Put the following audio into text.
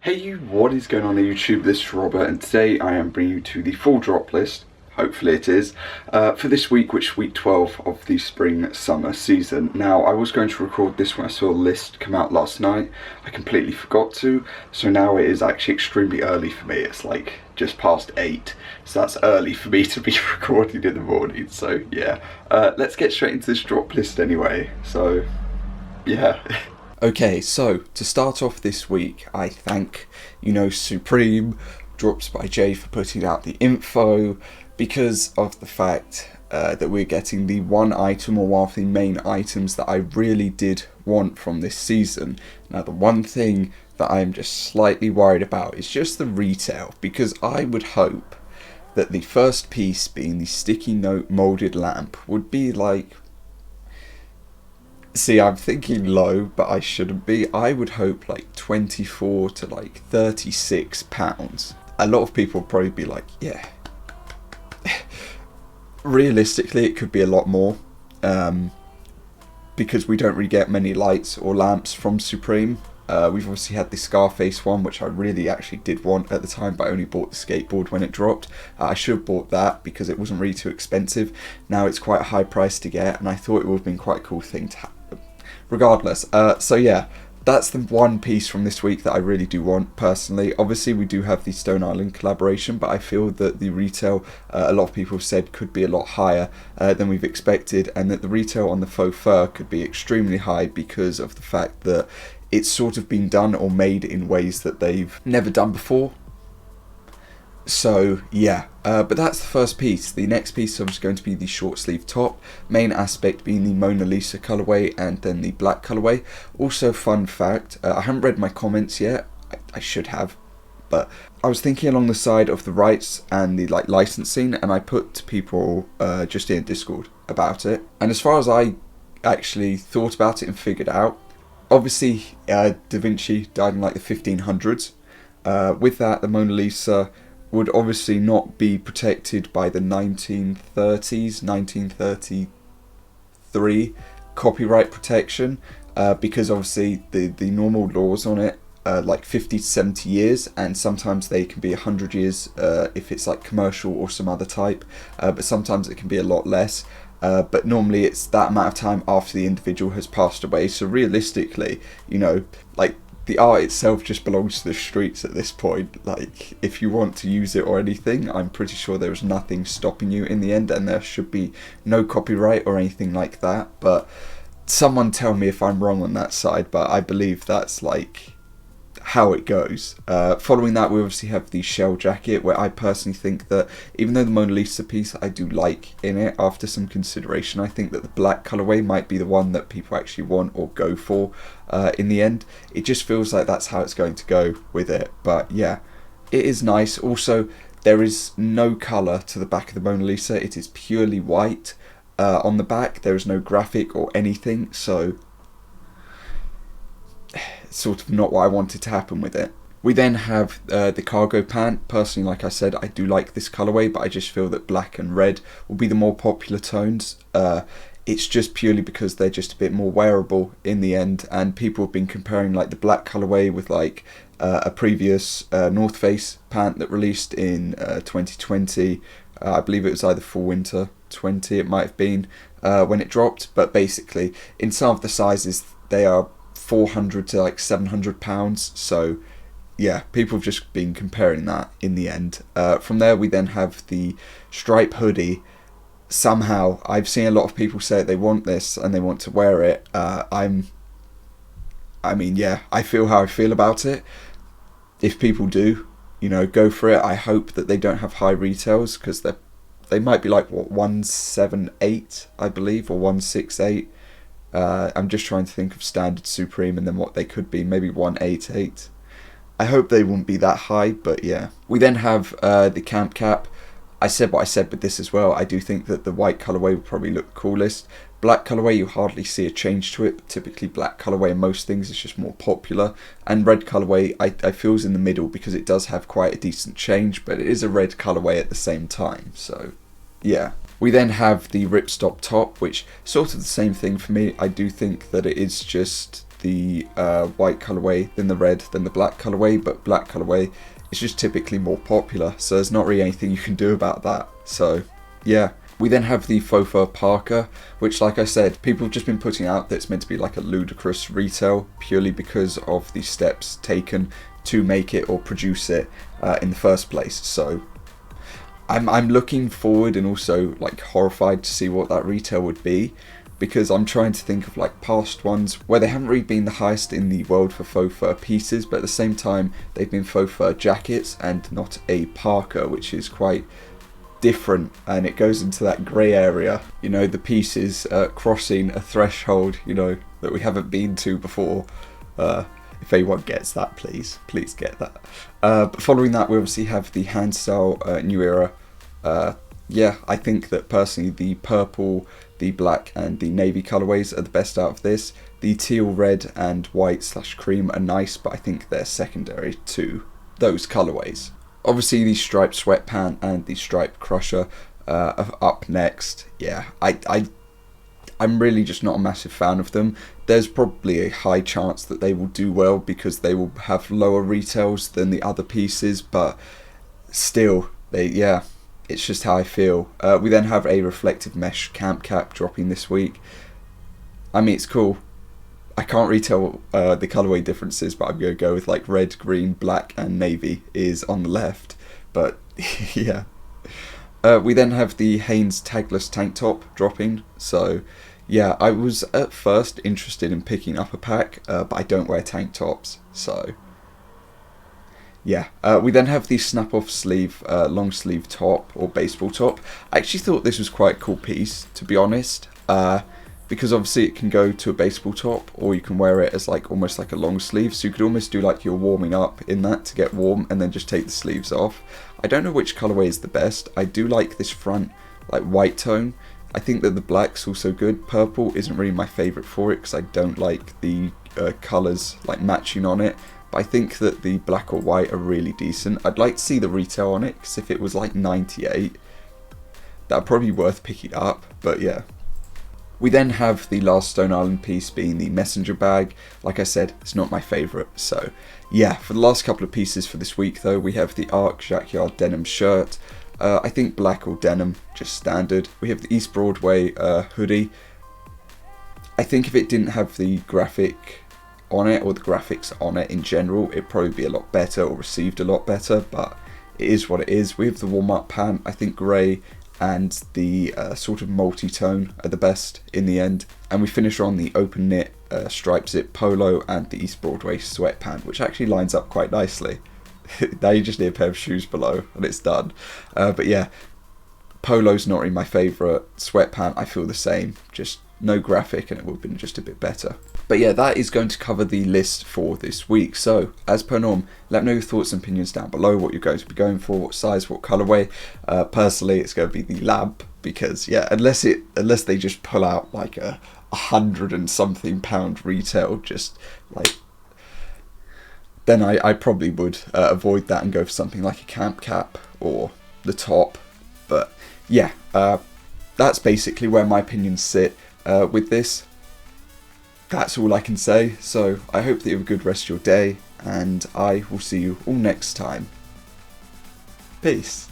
Hey you, what is going on YouTube? This is Robert and today I am bringing you to the full drop list, hopefully it is, for this week, which is week 12 of the spring-summer season. Now I was going to record this when I saw a list come out last night. I completely forgot to, so now it is actually extremely early for me. It's like just past 8, so that's early for me to be recording in the morning, so yeah. Let's get straight into this drop list anyway, so yeah. Okay, so to start off this week, I thank, Supreme, Drops by Jay for putting out the info because of the fact that we're getting the one item or one of the main items that I really did want from this season. Now, the one thing that I'm just slightly worried about is just the retail, because I would hope that the first piece, being the sticky note molded lamp, would be like... See, I'm thinking low, but I shouldn't be. I would hope like 24 to like 36 pounds. A lot of people would probably be like, yeah. Realistically, it could be a lot more, because we don't really get many lights or lamps from Supreme. We've obviously had the Scarface one, which I really actually did want at the time, but I only bought the skateboard when it dropped. I should have bought that because it wasn't really too expensive. Now it's quite a high price to get, and I thought it would have been quite a cool thing to have. Regardless, so yeah, that's the one piece from this week that I really do want personally. Obviously we do have the Stone Island collaboration, but I feel that the retail, a lot of people have said, could be a lot higher than we've expected, and that the retail on the faux fur could be extremely high because of the fact that it's sort of been done or made in ways that they've never done before. So yeah, but that's the first piece. The next piece is going to be the short sleeve top, main aspect being the Mona Lisa colorway and then the black colorway. Also, fun fact, I haven't read my comments yet. I should have, but I was thinking along the side of the rights and the licensing, and I put to people just in Discord about it. And as far as I actually thought about it and figured out, obviously Da Vinci died in like the 1500s. With that, the Mona Lisa would obviously not be protected by the 1930s, 1933 copyright protection, because obviously the normal laws on it are like 50 to 70 years, and sometimes they can be 100 years if it's like commercial or some other type, but sometimes it can be a lot less. But normally it's that amount of time after the individual has passed away, so realistically, the art itself just belongs to the streets at this point. Like, if you want to use it or anything, I'm pretty sure there is nothing stopping you in the end, and there should be no copyright or anything like that. But someone tell me if I'm wrong on that side, but I believe that's like how it goes. Following that, we obviously have the shell jacket, where I personally think that even though the Mona Lisa piece I do like in it, after some consideration, I think that the black colorway might be the one that people actually want or go for in the end. It just feels like that's how it's going to go with it, but yeah, it is nice. Also, there is no color to the back of the Mona Lisa. It is purely white on the back. There is no graphic or anything, so sort of not what I wanted to happen with it. We then have the cargo pant. Personally, like I said, I do like this colorway, but I just feel that black and red will be the more popular tones. It's just purely because they're just a bit more wearable in the end, and people have been comparing like the black colorway with like a previous North Face pant that released in 2020. I believe it was either fall winter 20, it might have been, when it dropped, but basically in some of the sizes they are 400 to like 700 pounds, so yeah, people have just been comparing that in the end. From there, we then have the stripe hoodie. Somehow I've seen a lot of people say they want this and they want to wear it. I feel how I feel about it. If people do, go for it. I hope that they don't have high retails, because they might be like, what, 178 I believe, or 168. I'm just trying to think of standard Supreme and then what they could be, maybe 188. I hope they won't be that high, but yeah. We then have the camp cap. I said what I said with this as well. I do think that the white colourway will probably look coolest. Black colourway, you hardly see a change to it. But typically black colourway in most things is just more popular. And red colourway, I feel is in the middle, because it does have quite a decent change, but it is a red colourway at the same time, so yeah. We then have the ripstop top, which sort of the same thing for me. I do think that it is just the white colourway, then the red, then the black colourway, but black colourway is just typically more popular, so there's not really anything you can do about that. So yeah. We then have the faux fur parka, which, like I said, people have just been putting out that it's meant to be like a ludicrous retail purely because of the steps taken to make it or produce it in the first place. So I'm looking forward and also like horrified to see what that retail would be, because I'm trying to think of like past ones where they haven't really been the highest in the world for faux fur pieces, but at the same time they've been faux fur jackets and not a parka, which is quite different, and it goes into that grey area, you know, the pieces crossing a threshold, you know, that we haven't been to before. If anyone gets that, please get that. But following that, we obviously have the handstyle New Era. Yeah, I think that personally the purple, the black and the navy colourways are the best out of this. The teal, red and white / cream are nice, but I think they're secondary to those colourways. Obviously the striped sweatpant and the striped crusher are up next. Yeah, I'm really just not a massive fan of them. There's probably a high chance that they will do well because they will have lower retails than the other pieces, but still, it's just how I feel. We then have a reflective mesh camp cap dropping this week. I mean, it's cool. I can't really tell the colourway differences, but I'm going to go with like red, green, black and navy is on the left. But yeah. We then have the Hanes tagless tank top dropping. So yeah, I was at first interested in picking up a pack, but I don't wear tank tops. So yeah. We then have the snap off sleeve long sleeve top or baseball top. I actually thought this was quite a cool piece, to be honest. Because obviously it can go to a baseball top, or you can wear it as like almost like a long sleeve, so you could almost do like you're warming up in that to get warm and then just take the sleeves off. I don't know which colourway is the best. I do like this front like white tone. I think that the black's also good. Purple isn't really my favourite for it because I don't like the colours like matching on it, but I think that the black or white are really decent. I'd like to see the retail on it, because if it was like 98, that'd probably be worth picking up, but yeah. We then have the last Stone Island piece being the messenger bag. Like I said, it's not my favourite. So yeah, for the last couple of pieces for this week though, we have the Arc Jackyard denim shirt. I think black or denim, just standard. We have the East Broadway hoodie. I think if it didn't have the graphic on it, or the graphics on it in general, it'd probably be a lot better or received a lot better, but it is what it is. We have the warm-up pant, I think grey and the sort of multi-tone are the best in the end. And we finish on the open knit striped zip polo and the East Broadway sweatpant, which actually lines up quite nicely. Now you just need a pair of shoes below and it's done. But yeah, polo's not really my favourite. Sweatpant, I feel the same, just no graphic and it would have been just a bit better. But yeah, that is going to cover the list for this week. So, as per norm, let me know your thoughts and opinions down below, what you're going to be going for, what size, what colourway. Personally, it's going to be the lab, because yeah, unless they just pull out like a £100 and something retail, just like, then I probably would avoid that and go for something like a camp cap or the top. But yeah, that's basically where my opinions sit with this. That's all I can say, so I hope that you have a good rest of your day, and I will see you all next time. Peace.